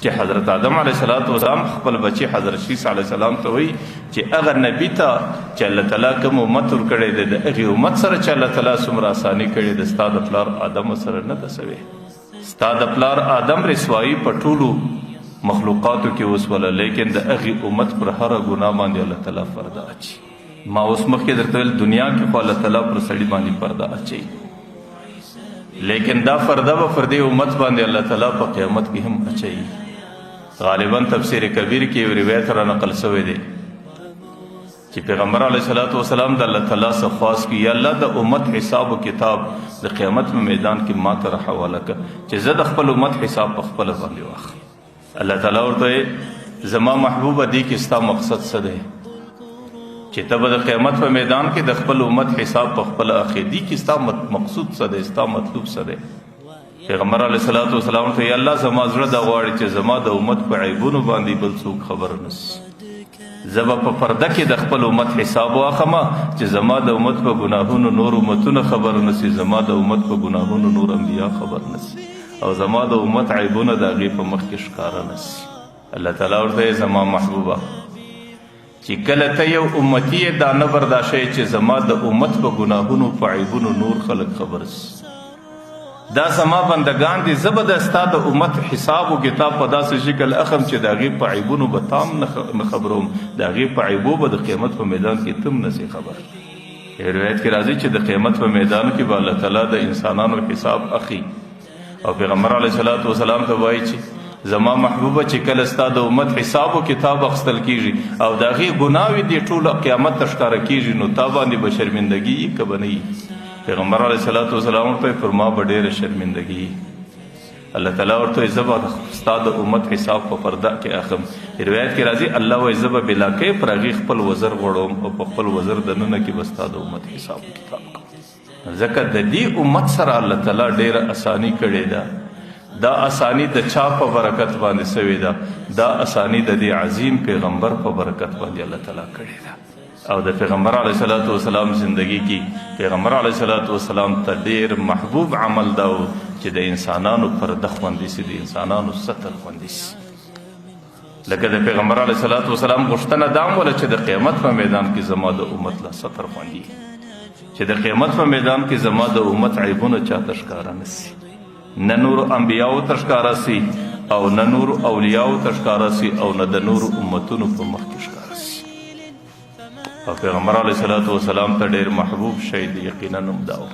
چې حضرت آدم علیه السلام خپل بچی حضرت شیس علیه السلام ته وایي چې هغه نبي ته چې الله تعالی کوم امت ورکړی دی د هغې امت سره چې الله تعالی څومره اساني کړې ده ستا د پلار آدم سره نه ده سوې. ستا د پلار آدم رسوایي په ټولو مخلوقاتو کې وسوله، لیکن د هغې امت پر هره ګناه باندې الله تعالی پرده اچي. ما اوس مخکې درته ویل دنیا کې خو الله تعالی پر سړي باندې پرده اچوي، لیکن دا پرده به پر دې امت باندې الله تعالی په قیامت کې هم اچوي. غالباً تفسیر کبیر کې یو روایت را نقل شوی دی چې پیغمبر علیه السلام د الله تعالی څخه خواست کړي یا الله د امت حساب و کتاب د قیامت په میدان کې ما ته حواله کړه چې زه د خپل امت حساب په خپله باندې واخلم. الله تعالی ورته زما محبوبه دی کې ستا مقصد څه دی چې ته به د قیامت په میدان کې د خپل امت حساب په خپله اخلې، دی کې ستا مقصود څه دی، ستا مطلوب څه دی. پیغمبر علیه السلام ته یا الله زما زړه دا غواړي چې زما د امت په عیبونو باندې بل څوک خبر نشي، زه به په پرده کې د خپل امت حساب واخلم چې زما د امت په ګناهونو نور امتونه خبر نشي، زما د امت په ګناهونو نور انبیا خبر نشي، او زما د امت عیبونه د هغې په مخ کې ښکاره نشي. الله تعالی ورته زما محبوبه چې کله ته یو امتي یې دا نه برداشئ چې زما د امت په ګناهونو په عیبونو نور خلک خبر شي، دا زما بندگان دي، زه به د ستا د امت حساب و کتاب په داسې شکل اخم چې د هغې په عیبونو به تام نه خبروم، د هغې په عیبو به د قیامت په میدان کې تم نسې خبر. روایت کې راځي چې د قیامت په میدان کې به الله تعالی د انسانانو حساب اخلي او پیغمبر علیه السلام ته وایي چې زما محبوبه چې کله ستا د امت حساب و کتاب اخیستل کېږي او د هغې ګناوې دې ټوله قیامت ته ښکاره کېږي نو تا باندې به شرمندګي وي که به نه وي؟ پیغمبر علیه السلام ورته پر ما به ډېره شرمندګي. الله تعالی ورته زه به ستا د امت حساب په پرده کې اخلم. روایت کې راځي الله وایي زه به بلاکې پر هغې خپل وزر غوړوم او په خپل وزر دننه کې به ستا د امت حساب کتاب کوم. ځکه د دې امت سره الله تعالی ډېره اساني کړې ده. دا اساني د چا په برکت باندې سوې ده؟ دا اساني د دې عظیم پیغمبر په برکت باندې الله تعالی کړې ده. او د پیغمبر علیه السلام زندگی کې پیغمبر علیه السلام ته ډېر محبوب عمل دا و چې د انسانانو پرده خوندي سي، د انسانانو ستر خوندي سي. لکه د پیغمبر علیه السلام غوښتنه دا هم وله چې د قیامت په میدان کې زما د امت له ستر خوندي، چې د قیامت په میدان کې زما د امت عیبونه چاته ښکاره نه سي، نه نورو انبیاو ته ښکاره سي او نه نورو اولیاو ته ښکاره سي او نه د نورو امتونو په مخ کې ښکاره. او پیغمبر علیه السلام ته ډېر محبوب شی دی، یقینا هم دا و.